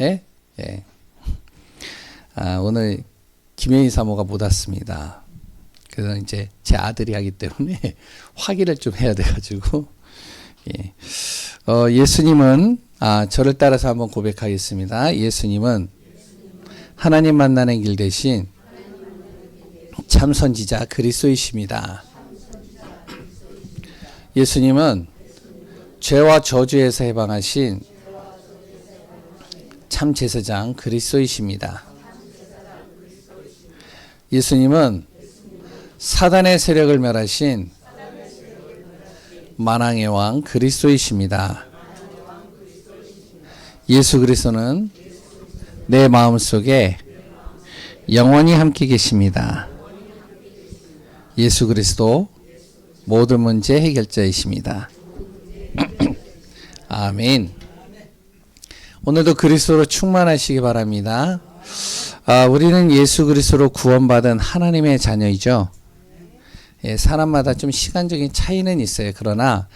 예? 예. 오늘 김혜희 사모가 못 왔습니다. 그래서 이제 제 아들이 하기 때문에 확인을 좀 해야 돼가지고. 예. 예수님은, 저를 따라서 한번 고백하겠습니다. 예수님은 하나님 만나는 길 대신 참 선지자 그리스도이십니다. 예수님은 죄와 저주에서 해방하신 참 제사장 그리스도이십니다. 예수님은 사단의 세력을 멸하신 만왕의 왕 그리스도이십니다. 예수 그리스도는 내 마음속에 영원히 함께 계십니다. 예수 그리스도 모든 문제 해결자이십니다. 아멘. 오늘도 그리스도로 충만하시기 바랍니다. 우리는 예수 그리스도로 구원받은 하나님의 자녀이죠. 예, 사람마다 좀 시간적인 차이는 있어요. 그러나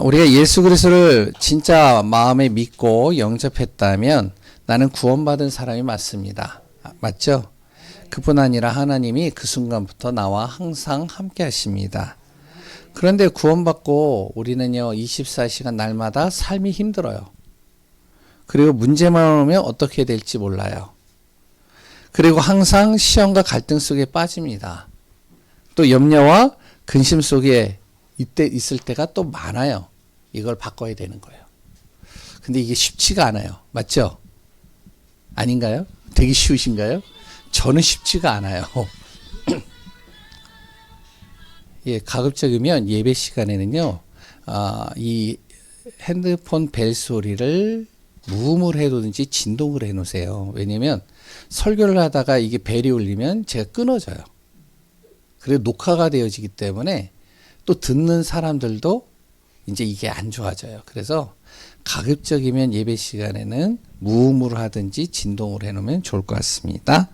우리가 예수 그리스도를 진짜 마음에 믿고 영접했다면 나는 구원받은 사람이 맞습니다. 맞죠? 그뿐 아니라 하나님이 그 순간부터 나와 항상 함께 하십니다. 그런데 구원받고 우리는요 24시간 날마다 삶이 힘들어요. 그리고 문제만 오면 어떻게 될지 몰라요. 그리고 항상 시험과 갈등 속에 빠집니다. 또 염려와 근심 속에 있을 때가 또 많아요. 이걸 바꿔야 되는 거예요. 근데 이게 쉽지가 않아요. 맞죠? 아닌가요? 되게 쉬우신가요? 저는 쉽지가 않아요. 예, 가급적이면 예배 시간에는요, 이 핸드폰 벨 소리를 무음을 해두든지 진동을 해놓으세요. 왜냐면 설교를 하다가 이게 벨이 울리면 제가 끊어져요. 그리고 녹화가 되어지기 때문에 또 듣는 사람들도 이제 이게 안 좋아져요. 그래서 가급적이면 예배 시간에는 무음으로 하든지 진동을 해놓으면 좋을 것 같습니다.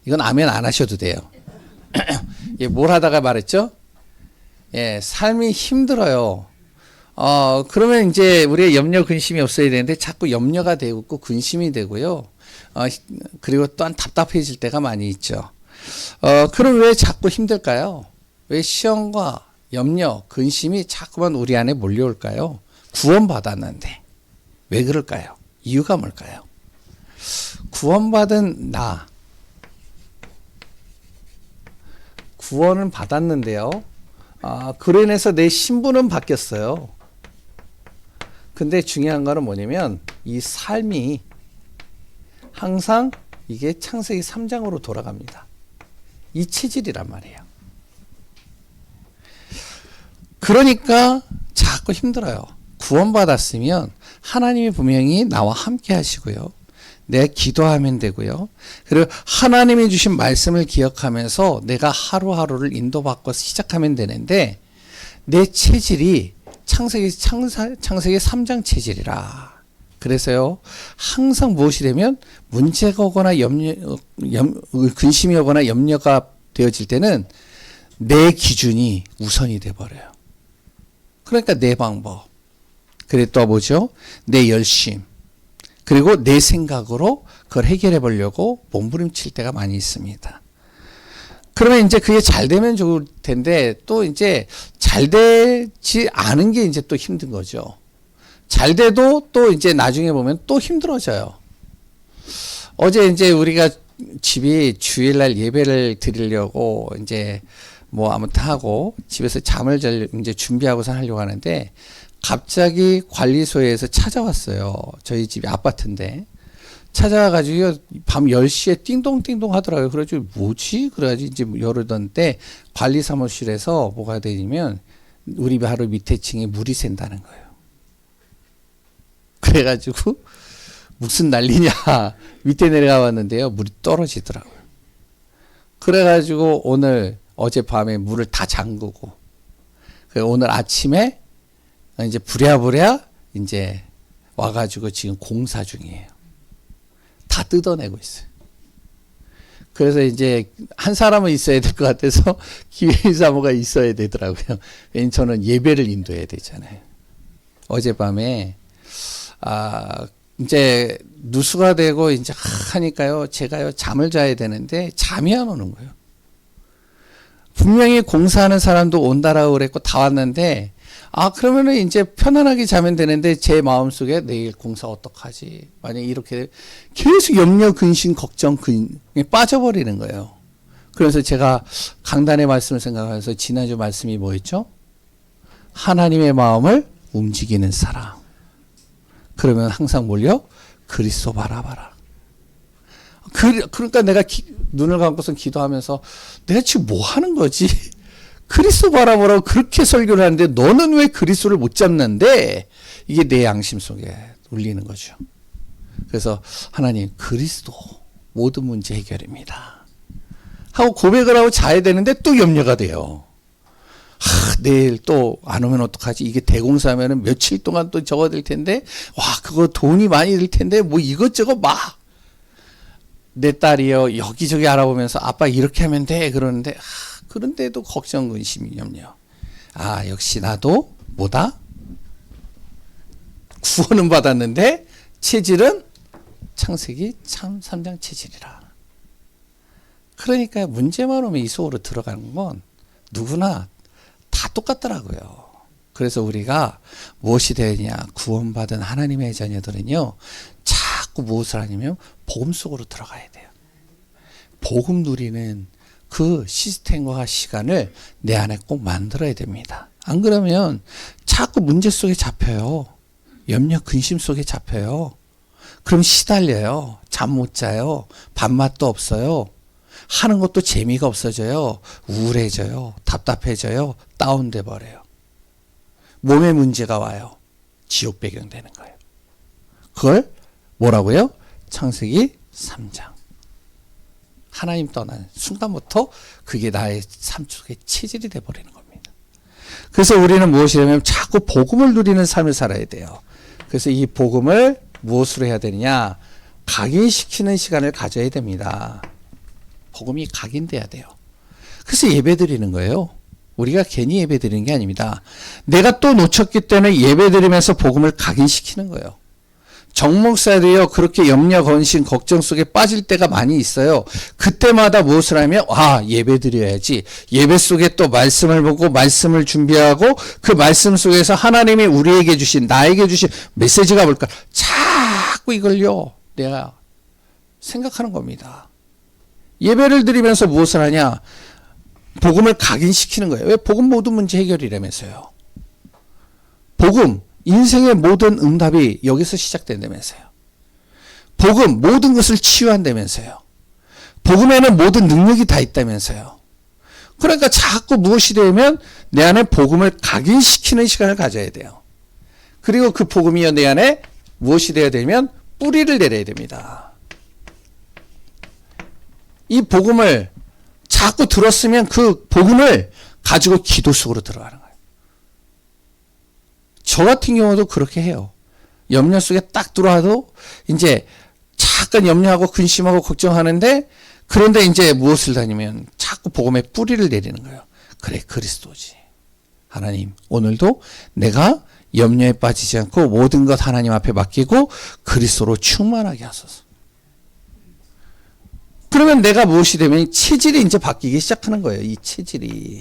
이건 아멘 안 하셔도 돼요. 예, 뭘 하다가 말했죠? 예, 삶이 힘들어요. 그러면 이제 우리의 염려 근심이 없어야 되는데 자꾸 염려가 되고 근심이 되고요. 그리고 또한 답답해질 때가 많이 있죠. 그럼 왜 자꾸 힘들까요? 왜 시험과 염려, 근심이 자꾸만 우리 안에 몰려올까요? 구원받았는데. 왜 그럴까요? 이유가 뭘까요? 구원받은 나. 구원은 받았는데요. 그로 인해서 내 신분은 바뀌었어요. 근데 중요한 거는 뭐냐면 이 삶이 항상 이게 창세기 3장으로 돌아갑니다. 이 체질이란 말이에요. 그러니까 자꾸 힘들어요. 구원받았으면 하나님이 분명히 나와 함께 하시고요. 내가 기도하면 되고요. 그리고 하나님이 주신 말씀을 기억하면서 내가 하루하루를 인도받고 시작하면 되는데 내 체질이 창세기 3장 체질이라. 그래서요, 항상 무엇이 되면 문제가 오거나 근심이 오거나 염려가 되어질 때는 내 기준이 우선이 돼버려요. 그러니까 내 방법. 그리고 또 뭐죠? 내 열심. 그리고 내 생각으로 그걸 해결해 보려고 몸부림칠 때가 많이 있습니다. 그러면 이제 그게 잘 되면 좋을 텐데 또 이제 잘 되지 않은 게 이제 또 힘든 거죠. 잘 돼도 또 이제 나중에 보면 또 힘들어져요. 어제 이제 우리가 집이 주일날 예배를 드리려고 이제 뭐 아무튼 하고 집에서 잠을 이제 준비하고서 하려고 하는데 갑자기 관리소에서 찾아왔어요. 저희 집이 아파트인데. 찾아와가지고 밤 10시에 띵동띵동 하더라고요. 그래가지고 뭐지? 그래가지고 이제 열어뒀는데 관리 사무실에서 뭐가 되냐면 우리 바로 밑에 층에 물이 샌다는 거예요. 그래가지고 무슨 난리냐. 밑에 내려가 봤는데요. 물이 떨어지더라고요. 그래가지고 어젯밤에 물을 다 잠그고 오늘 아침에 이제 부랴부랴 이제 와가지고 지금 공사 중이에요. 다 뜯어내고 있어요. 그래서 이제 한 사람은 있어야 될 것 같아서 기회인 사모가 있어야 되더라고요. 왜냐면 저는 예배를 인도해야 되잖아요. 어젯밤에 이제 누수가 되고 이제 하니까요. 제가요 잠을 자야 되는데 잠이 안 오는 거예요. 분명히 공사하는 사람도 온다라고 그랬고 다 왔는데 그러면은 이제 편안하게 자면 되는데 제 마음속에 내일 공사 어떡하지? 만약에 이렇게 계속 염려, 근심, 걱정, 빠져버리는 거예요. 그래서 제가 강단의 말씀을 생각하면서 지난주 말씀이 뭐였죠? 하나님의 마음을 움직이는 사람. 그러면 항상 뭘요? 그리스도 바라봐라. 그러니까 내가 눈을 감고서 기도하면서 내가 지금 뭐 하는 거지? 그리스도 바라보라고 그렇게 설교를 하는데 너는 왜 그리스도를 못 잡는데? 이게 내 양심 속에 울리는 거죠. 그래서 하나님 그리스도 모든 문제 해결입니다. 하고 고백을 하고 자야 되는데 또 염려가 돼요. 내일 또 안 오면 어떡하지? 이게 대공사면은 며칠 동안 또 적어야 텐데, 그거 돈이 많이 들 텐데, 뭐 이것저것 막. 내 딸이요, 여기저기 알아보면서 아빠 이렇게 하면 돼. 그러는데, 그런데도 걱정, 근심, 염려. 역시 나도 뭐다? 구원은 받았는데, 체질은 창세기 참 3장 체질이라. 그러니까 문제만 오면 이 속으로 들어가는 건 누구나 다 똑같더라고요. 그래서 우리가 무엇이 되느냐? 구원받은 하나님의 자녀들은요, 자꾸 무엇을 하냐면 복음 속으로 들어가야 돼요. 복음 누리는 그 시스템과 시간을 내 안에 꼭 만들어야 됩니다. 안 그러면 자꾸 문제 속에 잡혀요. 염려, 근심 속에 잡혀요. 그럼 시달려요. 잠 못 자요. 밥맛도 없어요. 하는 것도 재미가 없어져요. 우울해져요. 답답해져요. 다운돼 버려요. 몸에 문제가 와요. 지옥 배경 되는 거예요. 그걸 뭐라고요? 창세기 3장. 하나님 떠나는 순간부터 그게 나의 삶 속의 체질이 돼 버리는 겁니다. 그래서 우리는 무엇이냐면 자꾸 복음을 누리는 삶을 살아야 돼요. 그래서 이 복음을 무엇으로 해야 되느냐? 각인시키는 시간을 가져야 됩니다. 복음이 각인돼야 돼요. 그래서 예배 드리는 거예요. 우리가 괜히 예배 드리는 게 아닙니다. 내가 또 놓쳤기 때문에 예배 드리면서 복음을 각인시키는 거예요. 정목사들이요, 그렇게 염려, 근심, 걱정 속에 빠질 때가 많이 있어요. 그때마다 무엇을 하면, 예배 드려야지. 예배 속에 또 말씀을 보고, 말씀을 준비하고, 그 말씀 속에서 하나님이 우리에게 주신, 나에게 주신 메시지가 뭘까? 자꾸 이걸요, 내가 생각하는 겁니다. 예배를 드리면서 무엇을 하냐? 복음을 각인시키는 거예요. 왜? 복음 모든 문제 해결이라면서요. 복음, 인생의 모든 응답이 여기서 시작된다면서요. 복음, 모든 것을 치유한다면서요. 복음에는 모든 능력이 다 있다면서요. 그러니까 자꾸 무엇이 되면 내 안에 복음을 각인시키는 시간을 가져야 돼요. 그리고 그 복음이 내 안에 무엇이 되어야 되면 뿌리를 내려야 됩니다. 이 복음을 자꾸 들었으면 그 복음을 가지고 기도 속으로 들어가는 거예요. 저 같은 경우도 그렇게 해요. 염려 속에 딱 들어와도 이제 잠깐 염려하고 근심하고 걱정하는데, 그런데 이제 무엇을 다니면 자꾸 복음의 뿌리를 내리는 거예요. 그래, 그리스도지. 하나님, 오늘도 내가 염려에 빠지지 않고 모든 것 하나님 앞에 맡기고 그리스도로 충만하게 하소서. 그러면 내가 무엇이 되면 체질이 이제 바뀌기 시작하는 거예요. 이 체질이.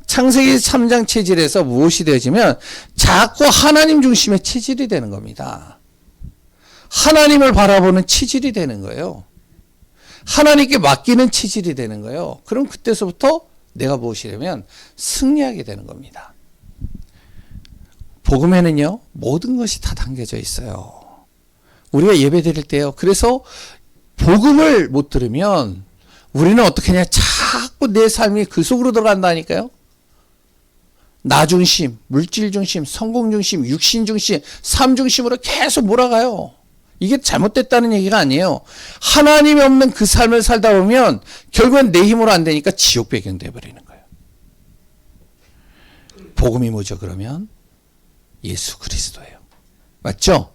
창세기 3장 체질에서 무엇이 되어지면 자꾸 하나님 중심의 체질이 되는 겁니다. 하나님을 바라보는 체질이 되는 거예요. 하나님께 맡기는 체질이 되는 거예요. 그럼 그때서부터 내가 무엇이 되면 승리하게 되는 겁니다. 복음에는요, 모든 것이 다 담겨져 있어요. 우리가 예배 드릴 때요. 그래서 복음을 못 들으면 우리는 어떻게 하냐? 자꾸 내 삶이 그 속으로 들어간다니까요. 나 중심, 물질 중심, 성공 중심, 육신 중심, 삶 중심으로 계속 몰아가요. 이게 잘못됐다는 얘기가 아니에요. 하나님이 없는 그 삶을 살다 보면 결국엔 내 힘으로 안 되니까 지옥 배경 돼버리는 거예요. 복음이 뭐죠, 그러면? 예수 그리스도예요. 맞죠?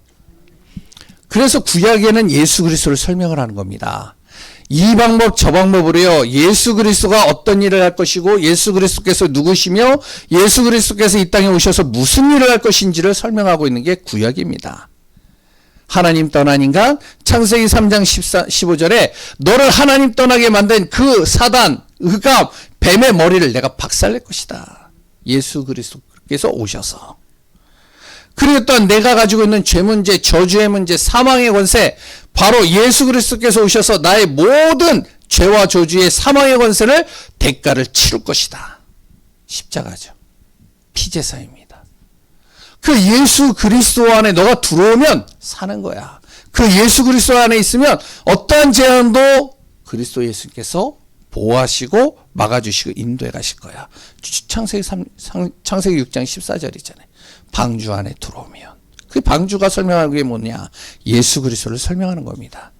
그래서 구약에는 예수 그리스도를 설명을 하는 겁니다. 이 방법 저 방법으로요, 예수 그리스도가 어떤 일을 할 것이고, 예수 그리스도께서 누구시며, 예수 그리스도께서 이 땅에 오셔서 무슨 일을 할 것인지를 설명하고 있는 게 구약입니다. 하나님 떠난 인간. 창세기 3장 15절에 너를 하나님 떠나게 만든 그 사단, 흑암, 뱀의 머리를 내가 박살낼 것이다. 예수 그리스도께서 오셔서. 그리고 또한 내가 가지고 있는 죄 문제, 저주의 문제, 사망의 권세, 바로 예수 그리스도께서 오셔서 나의 모든 죄와 저주의 사망의 권세를 대가를 치를 것이다. 십자가죠. 피제사입니다. 그 예수 그리스도 안에 너가 들어오면 사는 거야. 그 예수 그리스도 안에 있으면 어떠한 재앙도 그리스도 예수께서 보호하시고 막아주시고 인도해 가실 거야. 창세기 6장 14절이잖아요. 방주 안에 들어오면. 그 방주가 설명하는 게 뭐냐? 예수 그리스도를 설명하는 겁니다.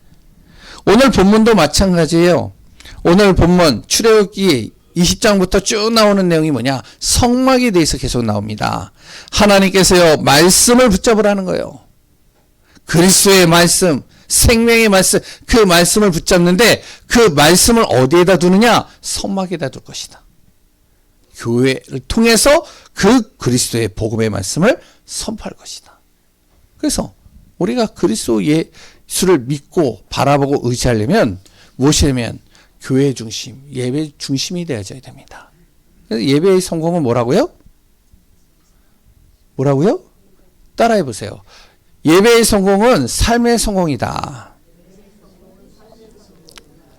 오늘 본문도 마찬가지예요. 오늘 본문 출애굽기 20장부터 쭉 나오는 내용이 뭐냐? 성막에 대해서 계속 나옵니다. 하나님께서요, 말씀을 붙잡으라는 거예요. 그리스도의 말씀, 생명의 말씀, 그 말씀을 붙잡는데 그 말씀을 어디에다 두느냐? 성막에다 둘 것이다. 교회를 통해서 그 그리스도의 복음의 말씀을 선포할 것이다. 그래서 우리가 그리스도 예수를 믿고 바라보고 의지하려면 무엇이냐면 교회 중심, 예배 중심이 되어져야 됩니다. 그래서 예배의 성공은 뭐라고요? 뭐라고요? 따라해 보세요. 예배의 성공은 삶의 성공이다.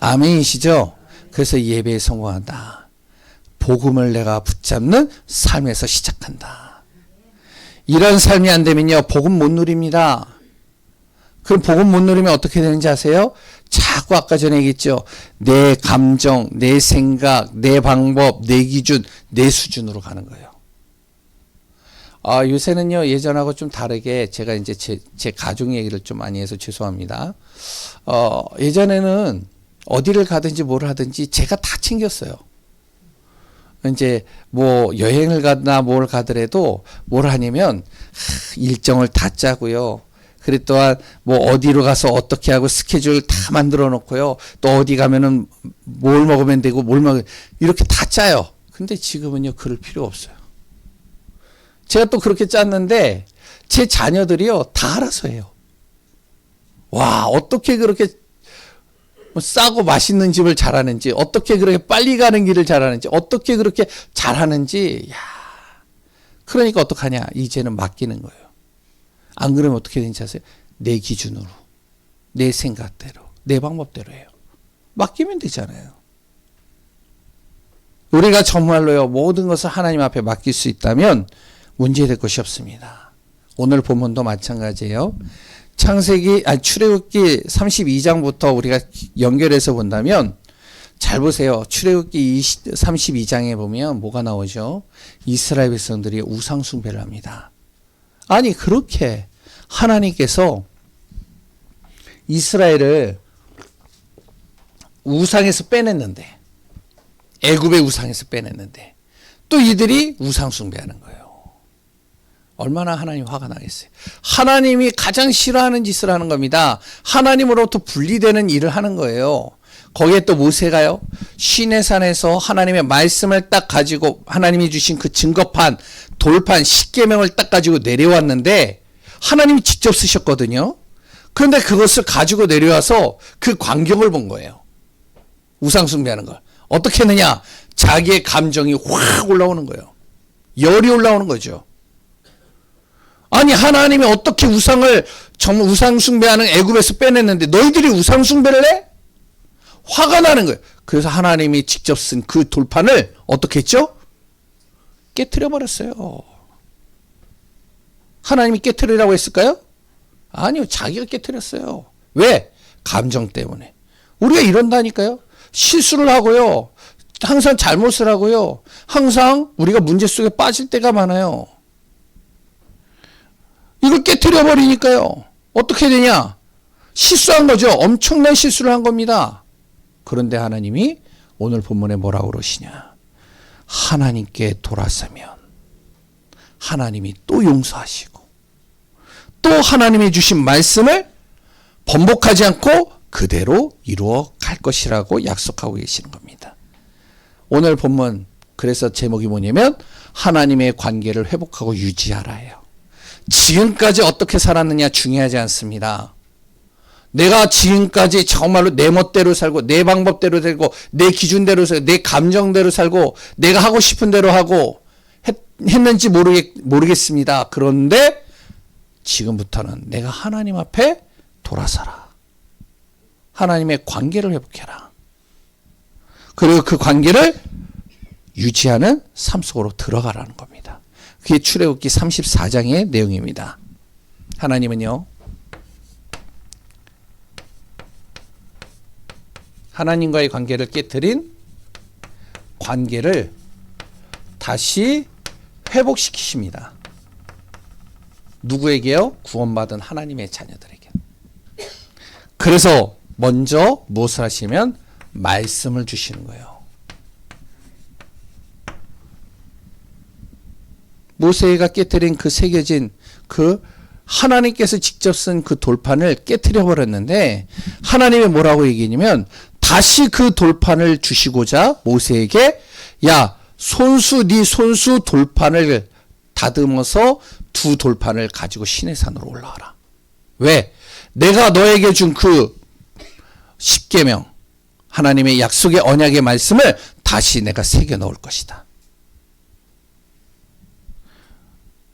아멘이시죠? 그래서 예배에 성공한다. 복음을 내가 붙잡는 삶에서 시작한다. 이런 삶이 안 되면요, 복음 못 누립니다. 그럼 복음 못 누리면 어떻게 되는지 아세요? 자꾸 아까 전에 얘기했죠. 내 감정, 내 생각, 내 방법, 내 기준, 내 수준으로 가는 거예요. 요새는요, 예전하고 좀 다르게 제가 이제 제 가족 얘기를 좀 많이 해서 죄송합니다. 예전에는 어디를 가든지 뭘 하든지 제가 다 챙겼어요. 이제 뭐 여행을 가나 뭘 가더라도 뭘 하냐면 일정을 다 짜고요. 그리고 또한 뭐 어디로 가서 어떻게 하고 스케줄 다 만들어 놓고요. 또 어디 가면은 뭘 먹으면 되고 이렇게 다 짜요. 근데 지금은요, 그럴 필요 없어요. 제가 또 그렇게 짰는데 제 자녀들이요, 다 알아서 해요. 와, 어떻게 그렇게 싸고 맛있는 집을 잘하는지, 어떻게 그렇게 빨리 가는 길을 잘하는지, 어떻게 그렇게 잘하는지, 야, 그러니까 어떡하냐? 이제는 맡기는 거예요. 안 그러면 어떻게 되는지 아세요? 내 기준으로, 내 생각대로, 내 방법대로 해요. 맡기면 되잖아요. 우리가 정말로요, 모든 것을 하나님 앞에 맡길 수 있다면 문제될 것이 없습니다. 오늘 본문도 마찬가지예요. 출애굽기 32장부터 우리가 연결해서 본다면 잘 보세요. 출애굽기 32장에 보면 뭐가 나오죠? 이스라엘 백성들이 우상 숭배를 합니다. 아니, 그렇게 하나님께서 이스라엘을 우상에서 빼냈는데, 애굽의 우상에서 빼냈는데 또 이들이 우상 숭배하는 거예요. 얼마나 하나님 화가 나겠어요. 하나님이 가장 싫어하는 짓을 하는 겁니다. 하나님으로부터 분리되는 일을 하는 거예요. 거기에 또 모세가요, 시내산에서 하나님의 말씀을 딱 가지고 하나님이 주신 그 증거판, 돌판, 십계명을 딱 가지고 내려왔는데 하나님이 직접 쓰셨거든요. 그런데 그것을 가지고 내려와서 그 광경을 본 거예요. 우상 숭배하는 걸. 어떻게 했느냐? 자기의 감정이 확 올라오는 거예요. 열이 올라오는 거죠. 아니, 하나님이 어떻게 정말 우상 숭배하는 애굽에서 빼냈는데 너희들이 우상 숭배를 해? 화가 나는 거예요. 그래서 하나님이 직접 쓴 그 돌판을 어떻게 했죠? 깨트려 버렸어요. 하나님이 깨트리라고 했을까요? 아니요, 자기가 깨트렸어요. 왜? 감정 때문에. 우리가 이런다니까요. 실수를 하고요, 항상 잘못을 하고요, 항상 우리가 문제 속에 빠질 때가 많아요. 이걸 깨트려 버리니까요, 어떻게 되냐? 실수한 거죠. 엄청난 실수를 한 겁니다. 그런데 하나님이 오늘 본문에 뭐라고 그러시냐? 하나님께 돌아서면 하나님이 또 용서하시고 또 하나님이 주신 말씀을 번복하지 않고 그대로 이루어 갈 것이라고 약속하고 계시는 겁니다. 오늘 본문, 그래서 제목이 뭐냐면 하나님의 관계를 회복하고 유지하라예요. 지금까지 어떻게 살았느냐 중요하지 않습니다. 내가 지금까지 정말로 내 멋대로 살고 내 방법대로 살고 내 기준대로 살고 내 감정대로 살고 내가 하고 싶은 대로 하고 했는지 모르겠습니다. 그런데 지금부터는 내가 하나님 앞에 돌아서라. 하나님의 관계를 회복해라. 그리고 그 관계를 유지하는 삶 속으로 들어가라는 겁니다. 그게 출애굽기 34장의 내용입니다. 하나님은요, 하나님과의 관계를 깨뜨린 관계를 다시 회복시키십니다. 누구에게요? 구원받은 하나님의 자녀들에게. 그래서 먼저 무엇을 하시면 말씀을 주시는 거예요. 모세가 깨뜨린 그 새겨진 그 하나님께서 직접 쓴 그 돌판을 깨뜨려 버렸는데 하나님이 뭐라고 얘기했냐면 다시 그 돌판을 주시고자 모세에게 야 네 손수 돌판을 다듬어서 두 돌판을 가지고 시내산으로 올라와라. 왜? 내가 너에게 준 그 십계명 하나님의 약속의 언약의 말씀을 다시 내가 새겨 넣을 것이다.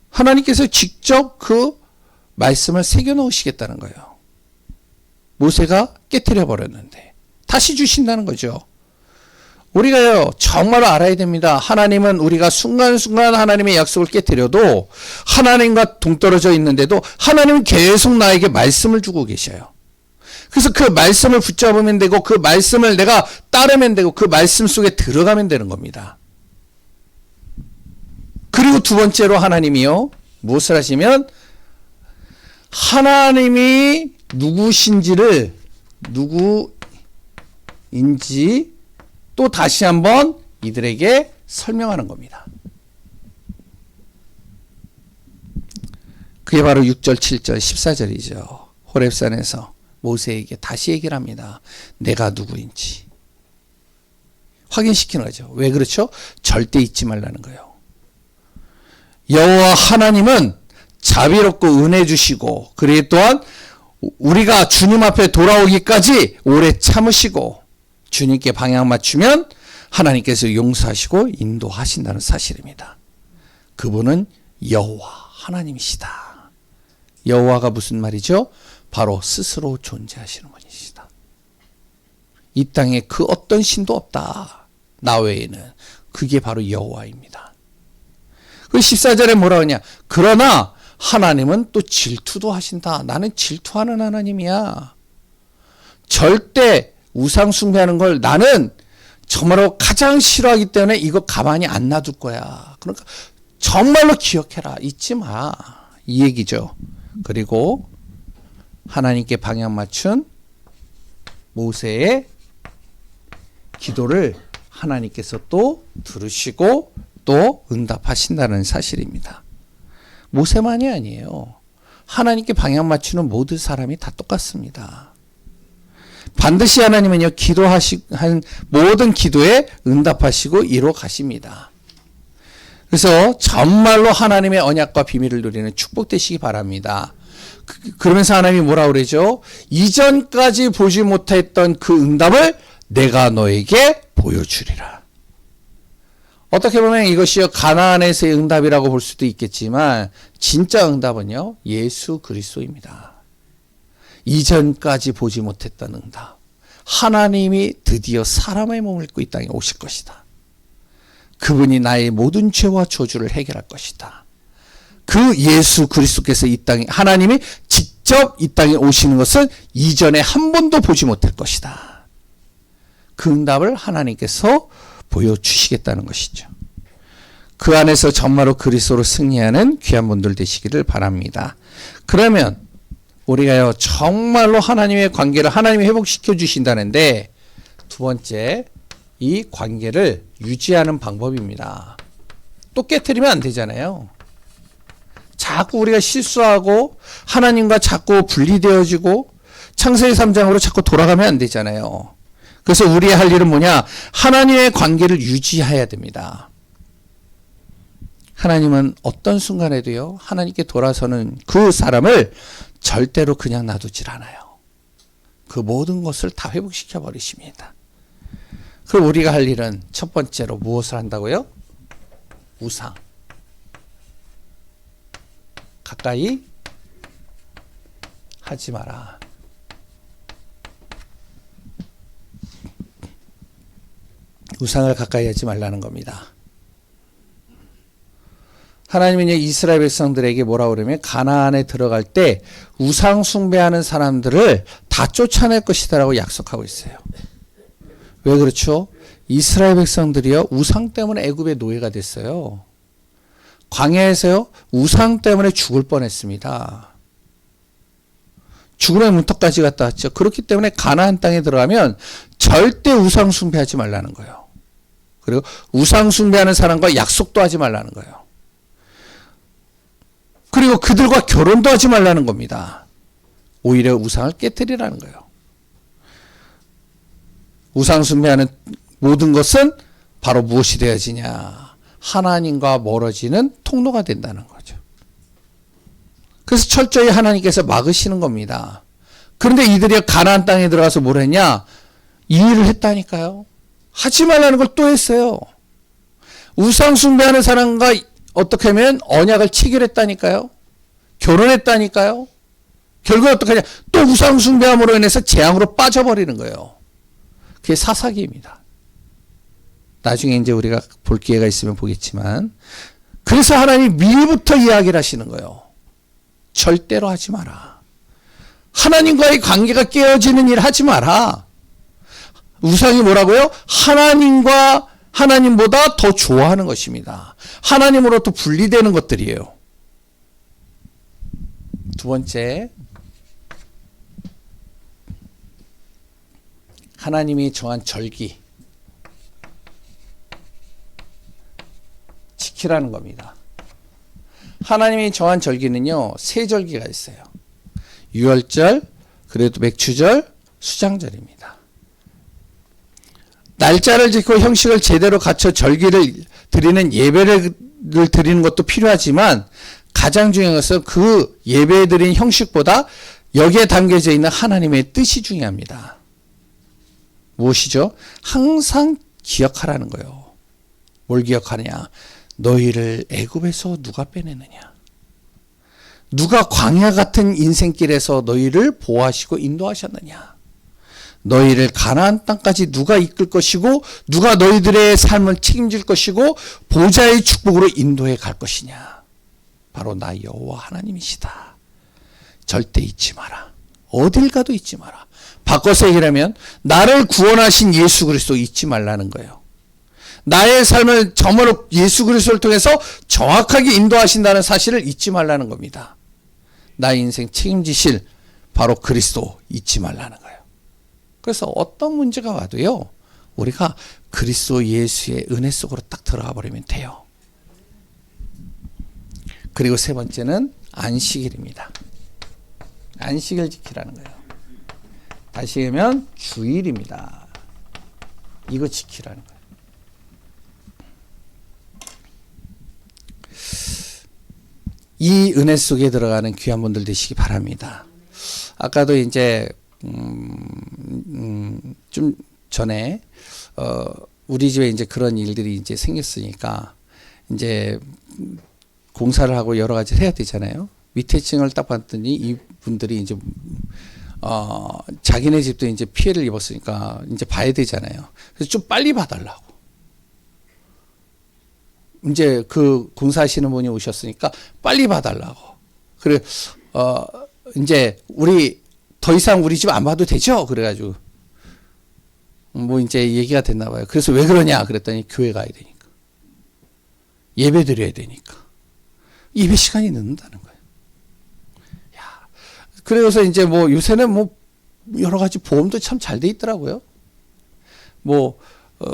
하나님께서 직접 그 말씀을 새겨 넣으시겠다는 거예요. 모세가 깨뜨려 버렸는데 다시 주신다는 거죠. 우리가요 정말로 알아야 됩니다. 하나님은 우리가 순간순간 하나님의 약속을 깨뜨려도 하나님과 동떨어져 있는데도 하나님은 계속 나에게 말씀을 주고 계셔요. 그래서 그 말씀을 붙잡으면 되고 그 말씀을 내가 따르면 되고 그 말씀 속에 들어가면 되는 겁니다. 그리고 두 번째로 하나님이요 무엇을 하시면 하나님이 누구인지 또 다시 한번 이들에게 설명하는 겁니다. 그게 바로 6절, 7절, 14절이죠. 호렙산에서 모세에게 다시 얘기를 합니다. 내가 누구인지 확인시키는 거죠. 왜 그렇죠? 절대 잊지 말라는 거예요. 여호와 하나님은 자비롭고 은혜 주시고 그리고 또한 우리가 주님 앞에 돌아오기까지 오래 참으시고 주님께 방향 맞추면 하나님께서 용서하시고 인도하신다는 사실입니다. 그분은 여호와 하나님이시다. 여호와가 무슨 말이죠? 바로 스스로 존재하시는 분이시다. 이 땅에 그 어떤 신도 없다. 나 외에는. 그게 바로 여호와입니다. 그 14절에 뭐라고 하냐? 그러나 하나님은 또 질투도 하신다. 나는 질투하는 하나님이야. 절대 우상 숭배하는 걸 나는 정말로 가장 싫어하기 때문에 이거 가만히 안 놔둘 거야. 그러니까 정말로 기억해라. 잊지 마. 이 얘기죠. 그리고 하나님께 방향 맞춘 모세의 기도를 하나님께서 또 들으시고 또 응답하신다는 사실입니다. 모세만이 아니에요. 하나님께 방향 맞추는 모든 사람이 다 똑같습니다. 반드시 하나님은요, 한 모든 기도에 응답하시고 이루어 가십니다. 그래서 정말로 하나님의 언약과 비밀을 누리는 축복 되시기 바랍니다. 그러면서 하나님이 뭐라고 그러죠? 이전까지 보지 못했던 그 응답을 내가 너에게 보여주리라. 어떻게 보면 이것이 가나안에서의 응답이라고 볼 수도 있겠지만 진짜 응답은요, 예수 그리스도입니다. 이전까지 보지 못했던 응답. 하나님이 드디어 사람의 몸을 입고 이 땅에 오실 것이다. 그분이 나의 모든 죄와 저주를 해결할 것이다. 그 예수 그리스도께서 이 땅에, 하나님이 직접 이 땅에 오시는 것은 이전에 한 번도 보지 못할 것이다. 그 응답을 하나님께서 보여주시겠다는 것이죠. 그 안에서 정말로 그리스도로 승리하는 귀한 분들 되시기를 바랍니다. 그러면 우리가요 정말로 하나님의 관계를 하나님이 회복시켜 주신다는데 두 번째 이 관계를 유지하는 방법입니다. 또 깨트리면 안 되잖아요. 자꾸 우리가 실수하고 하나님과 자꾸 분리되어지고 창세기 3장으로 자꾸 돌아가면 안 되잖아요. 그래서 우리의 할 일은 뭐냐? 하나님의 관계를 유지해야 됩니다. 하나님은 어떤 순간에도요, 하나님께 돌아서는 그 사람을 절대로 그냥 놔두질 않아요. 그 모든 것을 다 회복시켜 버리십니다. 그럼 우리가 할 일은 첫 번째로 무엇을 한다고요? 우상. 가까이 하지 마라. 우상을 가까이 하지 말라는 겁니다. 하나님은 이스라엘 백성들에게 뭐라 그러면 가나안에 들어갈 때 우상 숭배하는 사람들을 다 쫓아낼 것이다라고 약속하고 있어요. 왜 그렇죠? 이스라엘 백성들이요, 우상 때문에 애굽의 노예가 됐어요. 광야에서요, 우상 때문에 죽을 뻔했습니다. 죽음의 문턱까지 갔다 왔죠. 그렇기 때문에 가나안 땅에 들어가면 절대 우상 숭배하지 말라는 거예요. 그리고 우상 숭배하는 사람과 약속도 하지 말라는 거예요. 그리고 그들과 결혼도 하지 말라는 겁니다. 오히려 우상을 깨뜨리라는 거예요. 우상 숭배하는 모든 것은 바로 무엇이 되어지냐? 하나님과 멀어지는 통로가 된다는 거죠. 그래서 철저히 하나님께서 막으시는 겁니다. 그런데 이들이 가나안 땅에 들어가서 뭘 했냐? 이 일을 했다니까요. 하지 말라는 걸 또 했어요. 우상 숭배하는 사람과 어떻게 하면 언약을 체결했다니까요. 결혼했다니까요. 결국 어떻게 하냐? 또 우상 숭배함으로 인해서 재앙으로 빠져버리는 거예요. 그게 사사기입니다. 나중에 이제 우리가 볼 기회가 있으면 보겠지만, 그래서 하나님이 미리부터 이야기를 하시는 거예요. 절대로 하지 마라. 하나님과의 관계가 깨어지는 일 하지 마라. 우상이 뭐라고요? 하나님보다 더 좋아하는 것입니다. 하나님으로부터 분리되는 것들이에요. 두 번째, 하나님이 정한 절기 지키라는 겁니다. 하나님이 정한 절기는요, 세 절기가 있어요. 유월절, 그래도 맥추절, 수장절입니다. 날짜를 지키고 형식을 제대로 갖춰 절기를 드리는 예배를 드리는 것도 필요하지만, 가장 중요한 것은 그 예배 드리는 형식보다 여기에 담겨져 있는 하나님의 뜻이 중요합니다. 무엇이죠? 항상 기억하라는 거예요. 뭘 기억하느냐? 너희를 애굽에서 누가 빼내느냐? 누가 광야 같은 인생길에서 너희를 보호하시고 인도하셨느냐? 너희를 가나안 땅까지 누가 이끌 것이고 누가 너희들의 삶을 책임질 것이고 보좌의 축복으로 인도해 갈 것이냐? 바로 나 여호와 하나님이시다. 절대 잊지 마라. 어딜 가도 잊지 마라. 바꿔서 얘기하면 나를 구원하신 예수 그리스도 잊지 말라는 거예요. 나의 삶을 정말로 예수 그리스도를 통해서 정확하게 인도하신다는 사실을 잊지 말라는 겁니다. 나의 인생 책임지실 바로 그리스도 잊지 말라는 거예요. 그래서 어떤 문제가 와도요, 우리가 그리스도 예수의 은혜 속으로 딱 들어가 버리면 돼요. 그리고 세 번째는 안식일입니다. 안식일 지키라는 거예요. 다시 하면 주일입니다. 이거 지키라는 거예요. 이 은혜 속에 들어가는 귀한 분들 되시기 바랍니다. 아까도 이제 좀 전에 우리 집에 이제 그런 일들이 이제 생겼으니까 이제 공사를 하고 여러 가지를 해야 되잖아요. 밑에 층을 딱 봤더니 이분들이 이제 자기네 집도 이제 피해를 입었으니까 이제 봐야 되잖아요. 그래서 좀 빨리 봐달라고. 이제 그 공사하시는 분이 오셨으니까 빨리 봐달라고. 그래, 이제 더 이상 우리 집 안 봐도 되죠? 그래가지고, 뭐 이제 얘기가 됐나 봐요. 그래서 왜 그러냐? 그랬더니 교회 가야 되니까. 예배 드려야 되니까. 예배 시간이 늦는다는 거예요. 야, 그래서 이제 뭐 요새는 뭐 여러 가지 보험도 참 잘 돼 있더라고요. 뭐,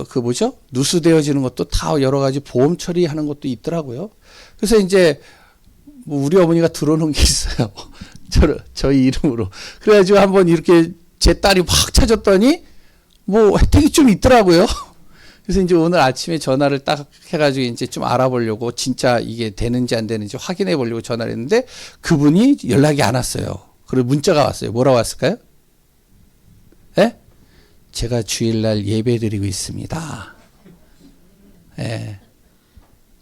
그 뭐죠? 누수되어지는 것도 다 여러 가지 보험 처리하는 것도 있더라고요. 그래서 이제 뭐 우리 어머니가 들어놓은 게 있어요. 저희 이름으로. 그래가지고 한번 이렇게 제 딸이 확 찾았더니 뭐 혜택이 좀 있더라고요. 그래서 이제 오늘 아침에 전화를 딱 해가지고 이제 좀 알아보려고 진짜 이게 되는지 안 되는지 확인해 보려고 전화를 했는데 그분이 연락이 안 왔어요. 그리고 문자가 왔어요. 뭐라고 왔을까요? 예? 제가 주일날 예배 드리고 있습니다. 예.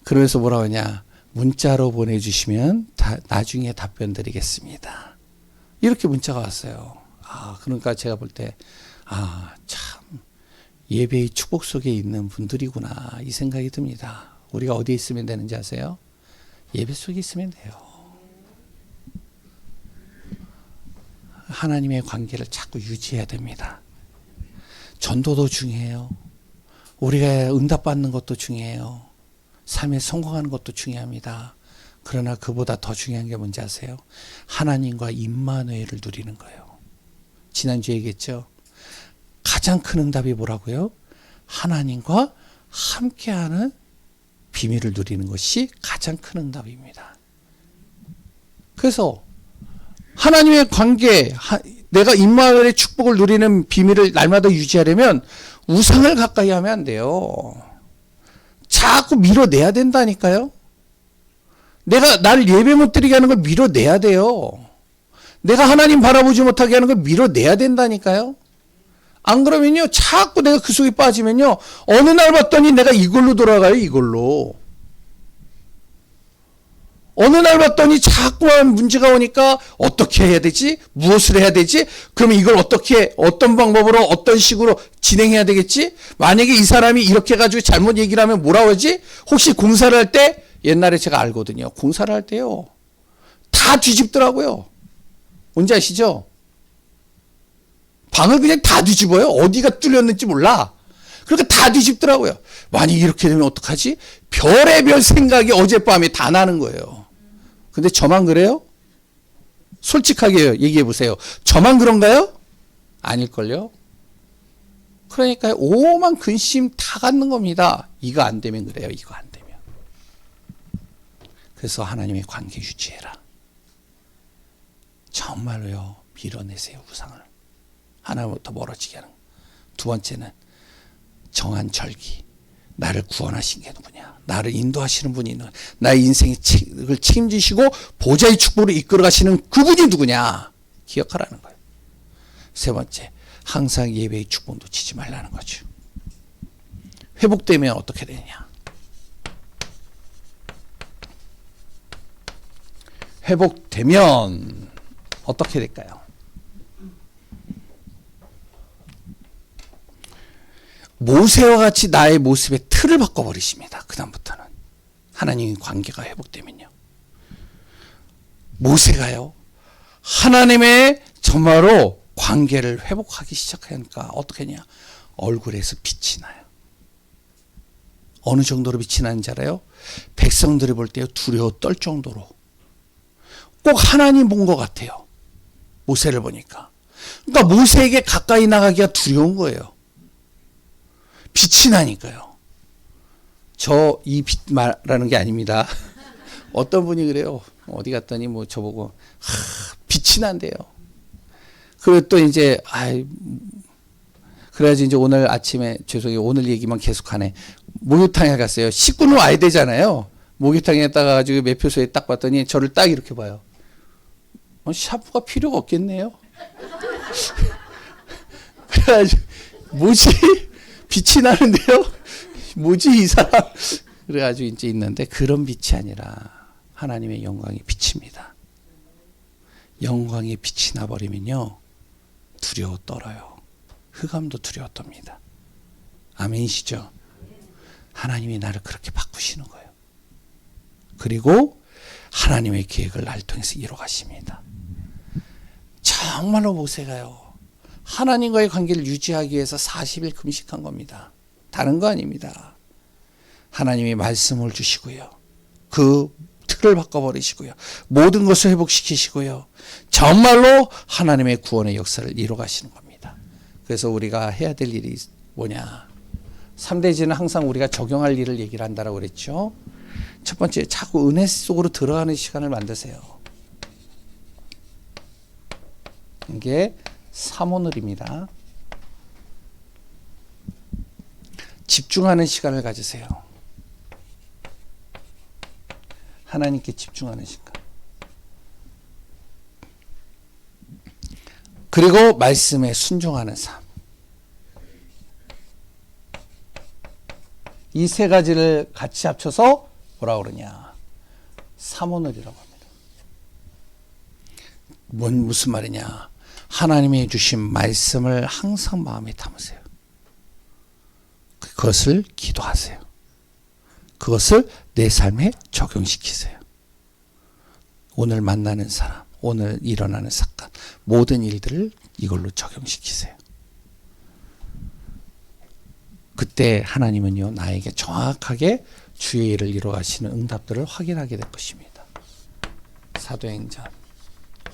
그래서 뭐라고 하냐. 문자로 보내주시면 나중에 답변 드리겠습니다. 이렇게 문자가 왔어요. 그러니까 제가 볼 때, 참, 예배의 축복 속에 있는 분들이구나. 이 생각이 듭니다. 우리가 어디에 있으면 되는지 아세요? 예배 속에 있으면 돼요. 하나님의 관계를 자꾸 유지해야 됩니다. 전도도 중요해요. 우리가 응답받는 것도 중요해요. 삶에 성공하는 것도 중요합니다. 그러나 그보다 더 중요한 게 뭔지 아세요? 하나님과 임마누엘을 누리는 거예요. 지난주에 얘기했죠. 가장 큰 응답이 뭐라고요? 하나님과 함께하는 비밀을 누리는 것이 가장 큰 응답입니다. 그래서 하나님의 관계, 내가 임마누엘의 축복을 누리는 비밀을 날마다 유지하려면 우상을 가까이 하면 안 돼요. 자꾸 밀어내야 된다니까요. 내가 나를 예배 못 드리게 하는 걸 밀어내야 돼요. 내가 하나님 바라보지 못하게 하는 걸 밀어내야 된다니까요. 안 그러면요, 자꾸 내가 그 속에 빠지면요, 어느 날 봤더니 내가 이걸로 돌아가요, 이걸로. 어느 날 봤더니 자꾸만 문제가 오니까 어떻게 해야 되지? 무엇을 해야 되지? 그러면 이걸 어떻게, 어떤 방법으로, 어떤 식으로 진행해야 되겠지? 만약에 이 사람이 이렇게 해가지고 잘못 얘기를 하면 뭐라고 하지? 혹시 공사를 할 때, 옛날에 제가 알거든요. 공사를 할 때요. 다 뒤집더라고요. 뭔지 아시죠? 방을 그냥 다 뒤집어요. 어디가 뚫렸는지 몰라. 그러니까 다 뒤집더라고요. 만약 이렇게 되면 어떡하지? 별의별 생각이 어젯밤에 다 나는 거예요. 근데 저만 그래요? 솔직하게 얘기해 보세요. 저만 그런가요? 아닐걸요? 그러니까 오만 근심 다 갖는 겁니다. 이거 안 되면 그래요. 이거 안 되면. 그래서 하나님의 관계 유지해라. 정말로요. 밀어내세요. 우상을. 하나님부터 멀어지게 하는. 두 번째는 정한 절기. 나를 구원하신 게 누구냐? 나를 인도하시는 분이 있는, 나의 인생을 책임지시고 보좌의 축복으로 이끌어 가시는 그분이 누구냐? 기억하라는 거예요. 세 번째, 항상 예배의 축복 놓치지 말라는 거죠. 회복되면 어떻게 되느냐? 회복되면 어떻게 될까요? 모세와 같이 나의 모습의 틀을 바꿔버리십니다. 그 다음부터는 하나님의 관계가 회복되면요. 모세가요. 하나님의 정말로 관계를 회복하기 시작하니까 어떻게 하냐. 얼굴에서 빛이 나요. 어느 정도로 빛이 나는지 알아요? 백성들이 볼 때 두려워 떨 정도로. 꼭 하나님 본 것 같아요. 모세를 보니까. 그러니까 모세에게 가까이 나가기가 두려운 거예요. 빛이 나니까요. 저 이 빛 말하는 게 아닙니다. 어떤 분이 그래요. 어디 갔더니 뭐 저보고 빛이 난대요. 그리고 또 이제 그래야지 이제 오늘 아침에 죄송해요. 오늘 얘기만 계속하네. 목욕탕에 갔어요. 씻고는 와야 되잖아요. 목욕탕에 딱 가지고 매표소에 딱 봤더니 저를 딱 이렇게 봐요. 샤프가 필요가 없겠네요. 그래가지고 뭐지? 빛이 나는데요? 뭐지 이 사람? 그래가지고 이제 있는데 그런 빛이 아니라 하나님의 영광의 빛입니다. 영광의 빛이 나버리면요. 두려워 떨어요. 흑암도 두려워 떱니다. 아멘이시죠? 하나님이 나를 그렇게 바꾸시는 거예요. 그리고 하나님의 계획을 날 통해서 이뤄가십니다. 정말로 모세가요. 하나님과의 관계를 유지하기 위해서 40일 금식한 겁니다. 다른 거 아닙니다. 하나님이 말씀을 주시고요. 그 틀을 바꿔버리시고요. 모든 것을 회복시키시고요. 정말로 하나님의 구원의 역사를 이뤄가시는 겁니다. 그래서 우리가 해야 될 일이 뭐냐. 3대지는 항상 우리가 적용할 일을 얘기를 한다고 그랬죠. 첫 번째, 자꾸 은혜 속으로 들어가는 시간을 만드세요. 이게 사모늘입니다. 집중하는 시간을 가지세요. 하나님께 집중하는 시간. 그리고 말씀에 순종하는 삶. 이 세 가지를 같이 합쳐서 뭐라 그러냐? 삼오늘이라고 합니다. 무슨 말이냐? 하나님이 주신 말씀을 항상 마음에 담으세요. 그것을 기도하세요. 그것을 내 삶에 적용시키세요. 오늘 만나는 사람, 오늘 일어나는 사건, 모든 일들을 이걸로 적용시키세요. 그때 하나님은요, 나에게 정확하게 주의 일을 이루어가시는 응답들을 확인하게 될 것입니다. 사도행전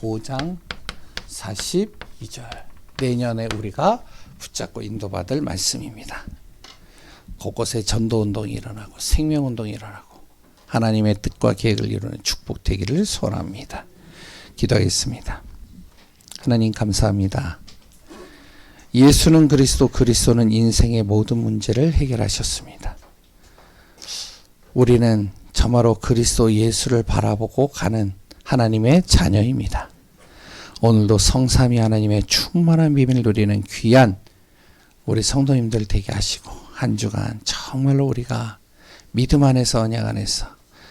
5장 42절. 내년에 우리가 붙잡고 인도받을 말씀입니다. 곳곳에 전도운동이 일어나고 생명운동이 일어나고 하나님의 뜻과 계획을 이루는 축복되기를 소원합니다. 기도하겠습니다. 하나님 감사합니다. 예수는 그리스도, 그리스도는 인생의 모든 문제를 해결하셨습니다. 우리는 참으로 그리스도 예수를 바라보고 가는 하나님의 자녀입니다. 오늘도 성삼위 하나님의 충만한 비밀을 누리는 귀한 우리 성도님들 되게 하시고 한 주간 정말로 우리가 믿음 안에서 언약 안에서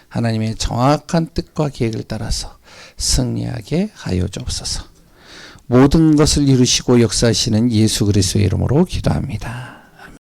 하나님의 정확한 뜻과 계획을 따라서 승리하게 하여 주옵소서. 모든 것을 이루시고 역사하시는 예수 그리스도의 이름으로 기도합니다.